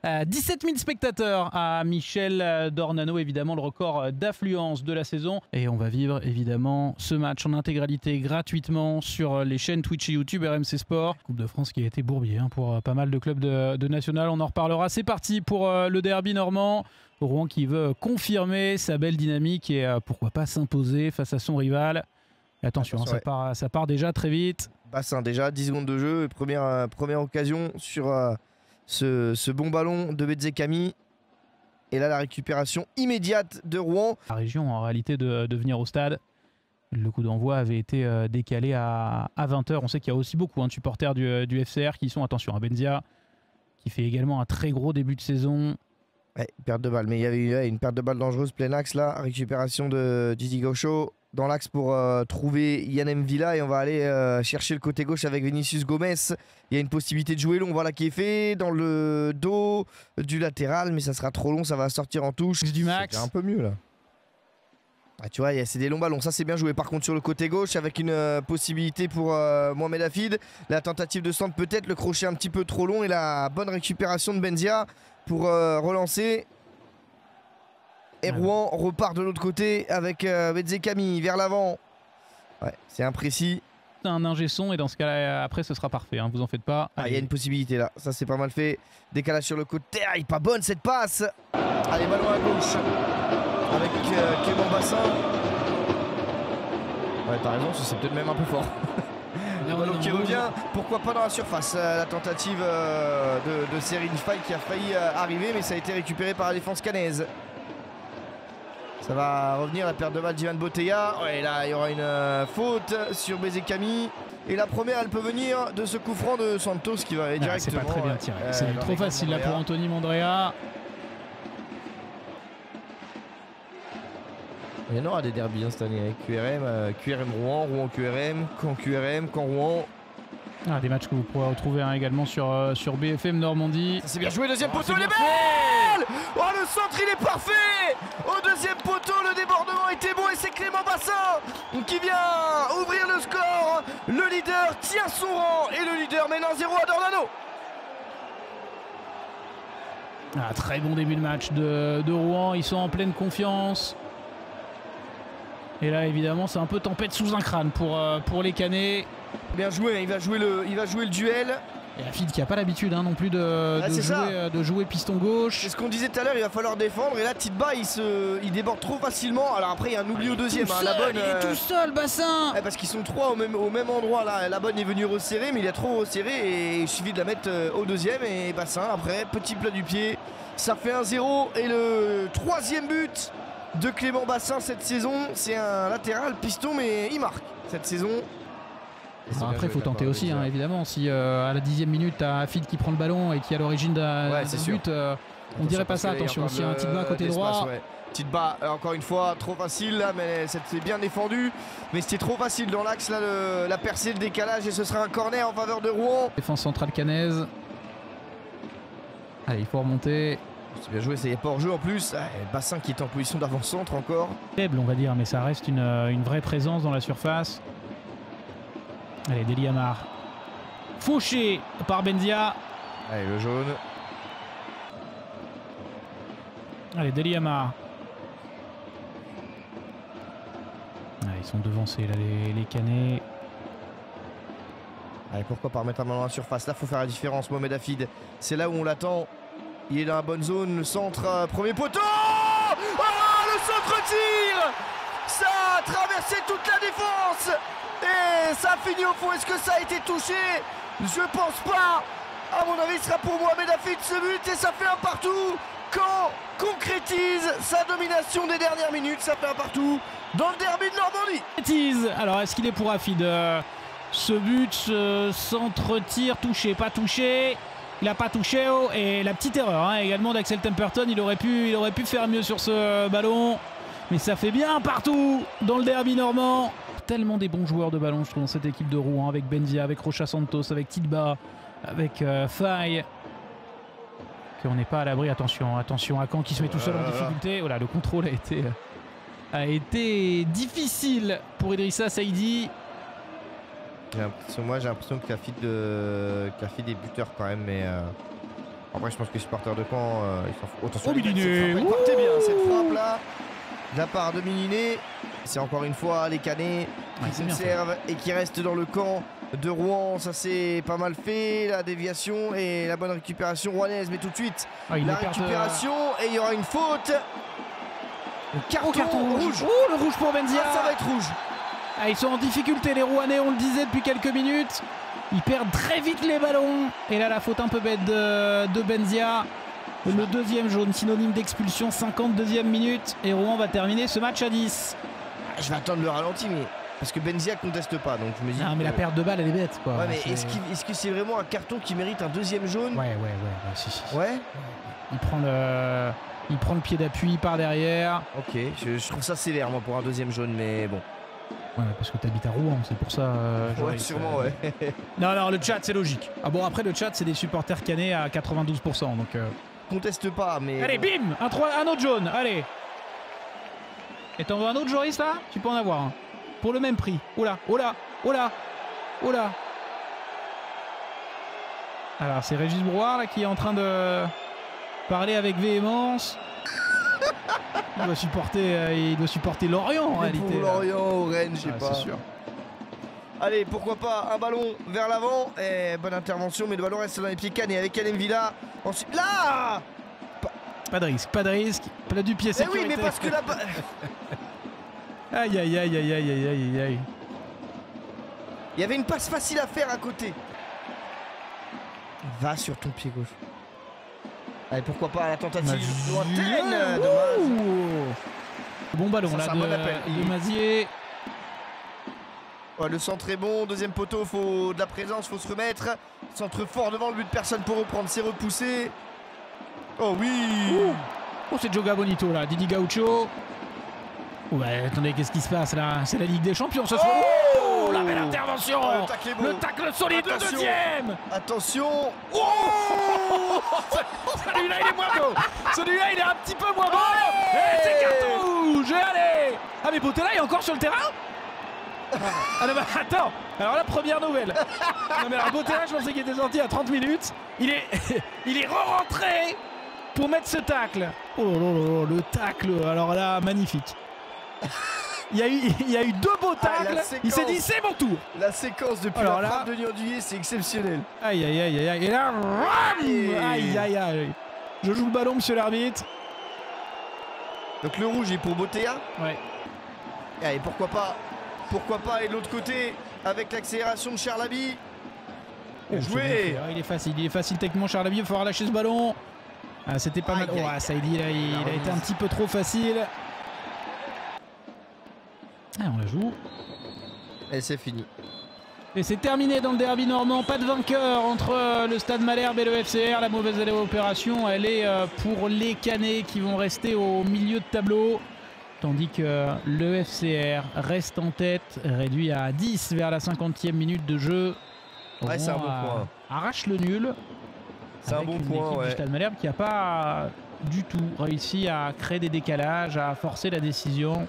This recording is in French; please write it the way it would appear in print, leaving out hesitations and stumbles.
17 000 spectateurs à Michel d'Ornano, évidemment le record d'affluence de la saison. Et on va vivre évidemment ce match en intégralité gratuitement sur les chaînes Twitch et YouTube RMC Sport. Coupe de France qui a été bourbier pour pas mal de clubs de national, on en reparlera. C'est parti pour le derby normand. Rouen qui veut confirmer sa belle dynamique et pourquoi pas s'imposer face à son rival. Et attention, ça part déjà très vite. Bassin déjà, 10 secondes de jeu, première occasion sur ce bon ballon de Bezzecami. Et là la récupération immédiate de Rouen. La région en réalité de venir au stade. Le coup d'envoi avait été décalé à 20 h. On sait qu'il y a aussi beaucoup de supporters du FCR qui sont, attention à Benzia, qui fait également un très gros début de saison. Ouais, perte de balle, mais il y avait une perte de balle dangereuse, plein axe là, récupération de Didi Gaucho dans l'axe pour trouver Yann Villa et on va aller chercher le côté gauche avec Vinicius Gomez. Il y a une possibilité de jouer long, voilà qui est fait dans le dos du latéral, mais ça sera trop long, ça va sortir en touche. Du max. C'est un peu mieux là. Ah, tu vois, c'est des longs ballons, ça c'est bien joué. Par contre sur le côté gauche avec une possibilité pour Mohamed Hafid. La tentative de centre peut-être, le crochet un petit peu trop long et la bonne récupération de Benzia pour relancer. Et Rouen repart de l'autre côté avec Bezzecami vers l'avant. Ouais, c'est imprécis. Un ingé son et dans ce cas-là, après ce sera parfait, vous en faites pas. Il y a une possibilité là, ça c'est pas mal fait. Décalage sur le côté, il est pas bonne cette passe. Allez, ballon à gauche avec Clément Bassin. Ouais, t'as raison, c'est peut-être même un peu fort. Le ballon qui revient, pourquoi pas dans la surface. La tentative de Serine Faye qui a failli arriver, mais ça a été récupéré par la défense cannaise. Ça va revenir, la perte de balle d'Ivan Botella. Ouais, là il y aura une faute sur Bezzecami. Et la première elle peut venir de ce coup franc de Santos qui va aller directement. C'est pas très bien tiré, c'est trop facile là pour Anthony Mandrea. Il y en aura des derbies cette année avec QRM Rouen, Rouen QRM, Caen Rouen. Des matchs que vous pourrez retrouver également sur BFM Normandie. C'est bien joué, deuxième poteau, elle est belle. Oh, le centre il est parfait. Au deuxième poteau, le débordement était bon et c'est Clément Bassin qui vient ouvrir le score. Le leader tient son rang et le leader mène 1-0 à Dornano. Très bon début de match de Rouen, ils sont en pleine confiance. Et là évidemment c'est un peu tempête sous un crâne pour les Canets. Bien joué, il va jouer le duel. Et Hafid qui n'a pas l'habitude non plus de jouer piston gauche. C'est ce qu'on disait tout à l'heure, il va falloir défendre. Et là Tidba il déborde trop facilement. Alors après il y a un oubli au deuxième. La bonne, il est tout seul, Bassin. Parce qu'ils sont trois au même endroit là. La bonne est venue resserrer, mais il a trop resserré. Et il suffit de la mettre au deuxième. Et Bassin après, petit plat du pied. Ça fait 1-0. Et le troisième but de Clément Bassin cette saison, c'est un latéral piston, mais il marque cette saison. Après il faut tenter aussi évidemment. Si à la 10e minute t'as Hafid qui prend le ballon et qui est à l'origine d'un but, on dirait pas ça. Attention, s'il y a un Tidba côté droit. Tidba encore une fois trop facile là, mais c'est bien défendu, mais c'était trop facile dans l'axe là, la percée, le décalage, et ce sera un corner en faveur de Rouen. Défense centrale cannaise. Allez, il faut remonter. C'est bien joué, c'est pas hors jeu en plus. Bassin qui est en position d'avant-centre encore. Faible on va dire, mais ça reste une vraie présence dans la surface. Allez, Deli Amar. Fauché par Benzia. Allez, le jaune. Allez, Deli Amar. Ils sont devancés là, les Canets. Allez, pourquoi pas remettre un ballon dans la surface. Là, il faut faire la différence. Mohamed Hafid, c'est là où on l'attend. Il est dans la bonne zone. Le centre, premier poteau. Oh, le centre tire. Ça a traversé toute la défense. Et ça a fini au fond. Est-ce que ça a été touché? Je pense pas. À mon avis, ce sera pour Mohamed Hafid ce but. Et ça fait un partout. Caen concrétise sa domination des dernières minutes. Ça fait un partout dans le derby de Normandie. Alors, est-ce qu'il est pour Hafid? Ce but, ce centre-tir, touché, pas touché. Il n'a pas touché. Et la petite erreur également d'Axel Temperton. Il aurait pu faire mieux sur ce ballon. Mais ça fait bien partout dans le derby normand. Tellement des bons joueurs de ballon, je trouve, dans cette équipe de Rouen, avec Benzia, avec Rocha Santos, avec Tidba, avec Faye. Qu'on n'est pas à l'abri. Attention à Caen qui se met tout seul en difficulté. Voilà, le contrôle a été difficile pour Idrissa Saïdi. Moi j'ai l'impression que Hafid est buteur quand même, mais Après, je pense que les supporters de Caen, ils s'en foutent. Attention, Oh, Miliné. elle partait bien, cette frappe-là, de la part de Miliné. C'est encore une fois les Canets qui conservent et qui restent dans le camp de Rouen. Ça, c'est pas mal fait. La déviation et la bonne récupération rouennaise. Mais tout de suite, la récupération et il y aura une faute. Carton rouge. Oh, le rouge pour Benzia. Ah, ça va être rouge. Ah, ils sont en difficulté, les Rouennais, on le disait depuis quelques minutes. Ils perdent très vite les ballons. Et là, la faute un peu bête de Benzia. Le deuxième jaune, synonyme d'expulsion, 52e minute. Et Rouen va terminer ce match à 10. Je vais attendre le ralenti, mais parce que Benzia conteste pas, donc je me dis. Non, mais la perte de balle, elle est bête, quoi. Ouais, mais est-ce que c'est vraiment un carton qui mérite un deuxième jaune? Ouais, si. Ouais. Il prend le pied d'appui par derrière. Ok, je trouve ça sévère, moi, pour un deuxième jaune, mais bon. Ouais, parce que t'habites à Rouen, c'est pour ça. Ouais, sûrement, ouais. Non, le chat, c'est logique. Ah bon, après, le chat, c'est des supporters canets à 92%, donc. Conteste pas, mais. Allez, bim, un autre jaune, allez. Et t'en veux un autre, Joris, là? Tu peux en avoir un. Pour le même prix. Oh là. Alors, c'est Régis Brouard, là, qui est en train de parler avec véhémence. Il doit supporter Lorient, en réalité. Pour Lorient ou Rennes, je sais pas. C'est sûr. Allez, pourquoi pas un ballon vers l'avant. Et bonne intervention, mais le ballon reste dans les pieds Canet avec Alem Villa. Ensuite, là pas de risque. Plat du pied, sécurité. Oui, mais parce que là... Aïe. Il y avait une passe facile à faire à côté. Va sur ton pied gauche. Allez, pourquoi pas la tentative lointaine. Dommage. Bon ballon là de Mazier. Ouais, le centre est bon, deuxième poteau, faut de la présence, faut se remettre. Centre fort devant le but, personne pour reprendre, c'est repoussé. Oh oui. Oh, c'est Joga Bonito là, Didi Gaucho. Ouais, attendez, qu'est-ce qui se passe là? C'est la Ligue des Champions ce soir. Oh, la belle intervention. Le tacle solide, attention. Le deuxième. Attention. Oh. Celui-là il est moins beau. Celui-là il est un petit peu moins beau. Et c'est carton rouge. Allez. Ah mais Botella est encore sur le terrain? Ah non, bah, attends. Alors la première nouvelle. Non mais alors Botella, je pensais qu'il était sorti à 30 minutes. Il est re-rentré pour mettre ce tacle. Oh là, le tacle. Alors là, magnifique. Il y a eu deux beaux tacles. Il s'est dit c'est mon tour. La séquence depuis la frappe de Niandier, c'est exceptionnel. Aïe. Et là, aïe. Je joue le ballon, monsieur l'arbitre. Donc le rouge est pour Botea. Ouais. Et pourquoi pas, et de l'autre côté, avec l'accélération de Charlaby. Joué. Il est facile techniquement, Charlaby. Il va falloir lâcher ce ballon. Ah, c'était pas mal. Oh, Saïdi, là, il a été un petit peu trop facile. Ah, on la joue. Et c'est fini. Et c'est terminé dans le derby normand. Pas de vainqueur entre le Stade Malherbe et le FCR. La mauvaise opération, elle est pour les Canets qui vont rester au milieu de tableau. Tandis que le FCR reste en tête, réduit à 10 vers la 50e minute de jeu. Ouais, c'est un bon point. Arrache le nul. C'est un bon point, ouais. Du Stade Malherbe qui n'a pas du tout réussi à créer des décalages, à forcer la décision.